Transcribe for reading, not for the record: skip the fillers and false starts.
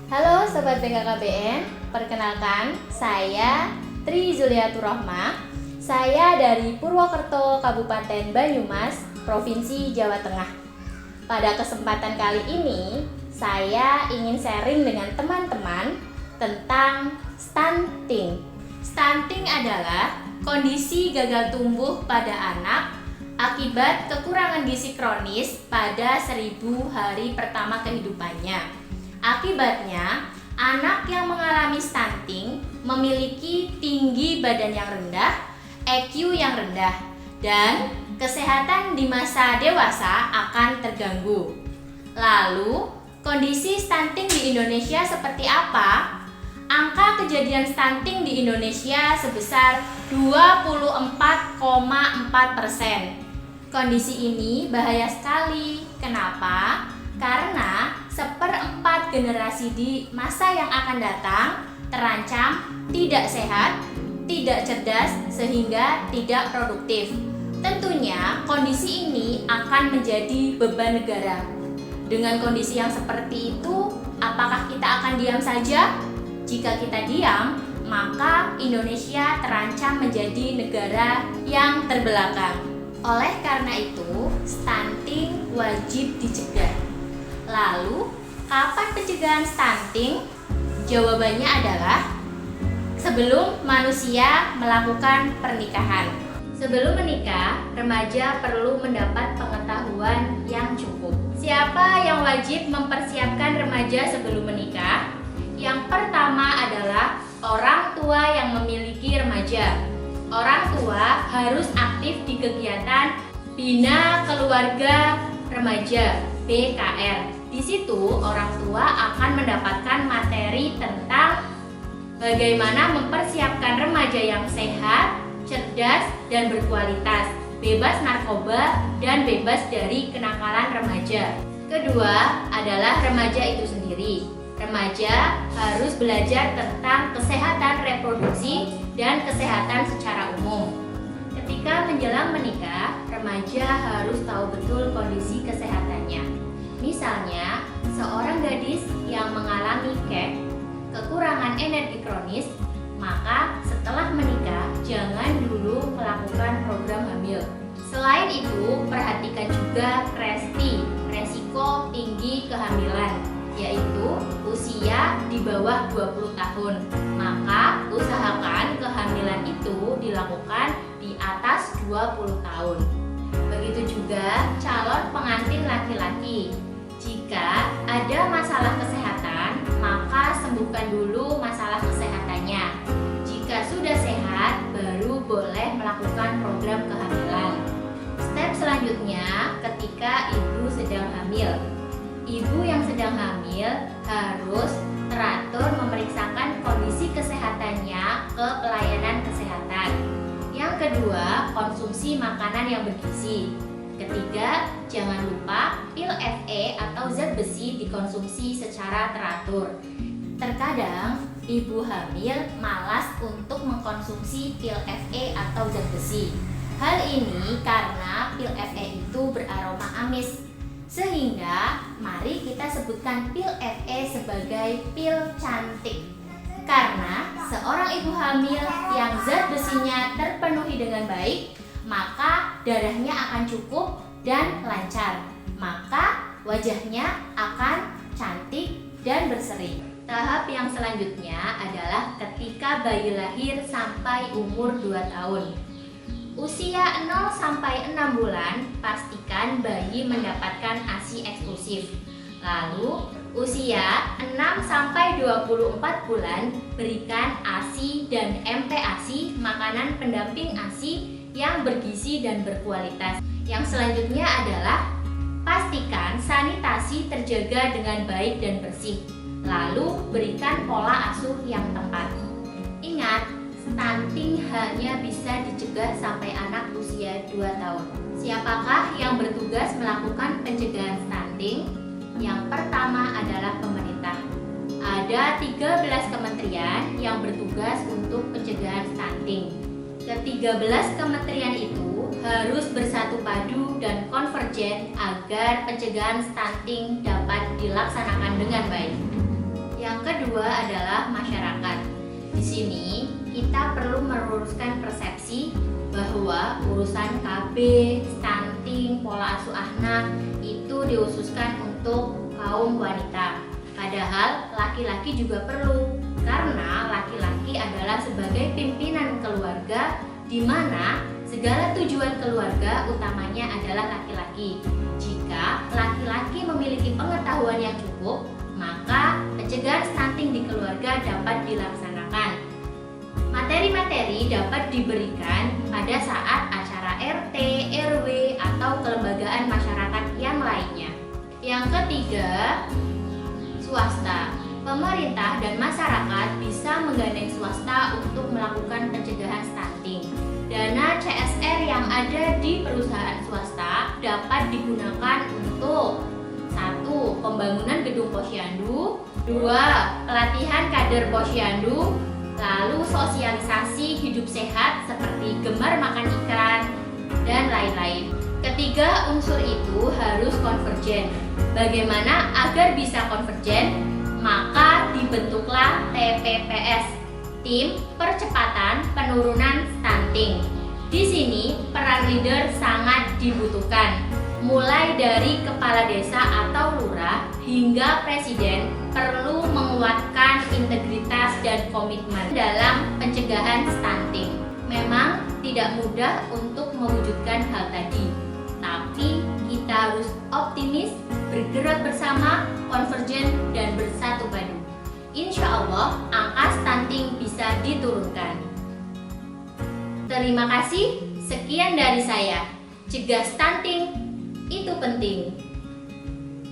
Halo Sobat BKKBN, perkenalkan saya Tri Zuliatur Rohma. Saya dari Purwokerto, Kabupaten Banyumas, Provinsi Jawa Tengah. Pada kesempatan kali ini, saya ingin sharing dengan teman-teman tentang stunting. Stunting adalah kondisi gagal tumbuh pada anak akibat kekurangan gizi kronis pada 1000 hari pertama kehidupannya. Akibatnya, anak yang mengalami stunting memiliki tinggi badan yang rendah, EQ yang rendah, dan kesehatan di masa dewasa akan terganggu. Lalu, kondisi stunting di Indonesia seperti apa? Angka kejadian stunting di Indonesia sebesar 24,4%. Kondisi ini bahaya sekali. Kenapa? Karena 1/4 generasi di masa yang akan datang terancam tidak sehat, tidak cerdas, sehingga tidak produktif. Tentunya kondisi ini akan menjadi beban negara. Dengan kondisi yang seperti itu, apakah kita akan diam saja? Jika kita diam, maka Indonesia terancam menjadi negara yang terbelakang. Oleh karena itu, stunting wajib dicegah. Lalu, kapan pencegahan stunting? Jawabannya adalah sebelum manusia melakukan pernikahan. Sebelum menikah, remaja perlu mendapat pengetahuan yang cukup. Siapa yang wajib mempersiapkan remaja sebelum menikah? Yang pertama adalah orang tua yang memiliki remaja. Orang tua harus aktif di kegiatan Bina Keluarga Remaja (BKR). Di situ orang tua akan mendapatkan materi tentang bagaimana mempersiapkan remaja yang sehat, cerdas, dan berkualitas, bebas narkoba, dan bebas dari kenakalan remaja. Kedua adalah remaja itu sendiri. Remaja harus belajar tentang kesehatan reproduksi dan kesehatan secara umum. Ketika menjelang menikah, remaja harus tahu betul kondisi kesehatannya. Misalnya, seorang gadis yang mengalami KEK, kekurangan energi kronis, maka setelah menikah jangan dulu melakukan program hamil. Selain itu, perhatikan juga resiko tinggi kehamilan, yaitu usia di bawah 20 tahun. Maka usahakan kehamilan itu dilakukan di atas 20 tahun. Begitu juga calon pengantin laki-laki. Jika ada masalah kesehatan, maka sembuhkan dulu masalah kesehatannya. Jika sudah sehat, baru boleh melakukan program kehamilan. Step selanjutnya, ketika ibu sedang hamil. Ibu yang sedang hamil harus teratur memeriksakan kondisi kesehatannya ke pelayanan kesehatan. Yang kedua, konsumsi makanan yang bergizi. Ketiga, jangan lupa pil Fe atau zat besi dikonsumsi secara teratur. Terkadang ibu hamil malas untuk mengkonsumsi pil Fe atau zat besi. Hal ini karena pil Fe itu beraroma amis. Sehingga mari kita sebutkan pil Fe sebagai pil cantik. Karena seorang ibu hamil yang zat besinya terpenuhi dengan baik, maka darahnya akan cukup dan lancar. Maka wajahnya akan cantik dan berseri. Tahap yang selanjutnya adalah ketika bayi lahir sampai umur 2 tahun. Usia 0 sampai 6 bulan, pastikan bayi mendapatkan ASI eksklusif. Lalu, usia 6 sampai 24 bulan, berikan ASI dan MPASI, makanan pendamping ASI yang bergizi dan berkualitas. Yang selanjutnya adalah pastikan sanitasi terjaga dengan baik dan bersih. Lalu, berikan pola asuh yang tepat. Ingat, stunting hanya bisa dicegah sampai anak usia 2 tahun. Siapakah yang bertugas melakukan pencegahan stunting? Yang pertama adalah pemerintah. Ada 13 kementerian yang bertugas untuk pencegahan stunting. Ke-13 kementerian itu harus bersatu padu dan konvergen agar pencegahan stunting dapat dilaksanakan dengan baik. Yang kedua adalah masyarakat. Di sini kita perlu meluruskan persepsi bahwa urusan KB, stunting, pola asuh anak itu dikhususkan untuk kaum wanita. Padahal laki-laki juga perlu, karena laki-laki adalah sebagai pimpinan keluarga di mana segala tujuan keluarga utamanya adalah laki-laki. Jika laki-laki memiliki pengetahuan yang cukup, maka pencegahan stunting di keluarga dapat dilaksanakan. Materi-materi dapat diberikan pada saat acara RT, RW, atau kelembagaan masyarakat yang lainnya. Yang ketiga, swasta. Pemerintah dan masyarakat bisa menggandeng swasta untuk melakukan pencegahan stunting. Dana CSR yang ada di perusahaan swasta dapat digunakan untuk 1. Pembangunan gedung posyandu, 2. Pelatihan kader posyandu, lalu sosialisasi hidup sehat seperti gemar makan ikan, dan lain-lain. Ketiga unsur itu harus konvergen. Bagaimana agar bisa konvergen? Maka dibentuklah TPPS, Tim Percepatan Penurunan Stunting. Di sini peran leader sangat dibutuhkan. Mulai dari kepala desa atau lurah hingga presiden perlu menguatkan integritas dan komitmen dalam pencegahan stunting. Memang tidak mudah untuk mewujudkan hal tadi, tapi kita harus optimis, bergerak bersama, konvergen, dan bersatu padu. Insya Allah, angka stunting bisa diturunkan. Terima kasih, sekian dari saya. Cegah stunting itu penting.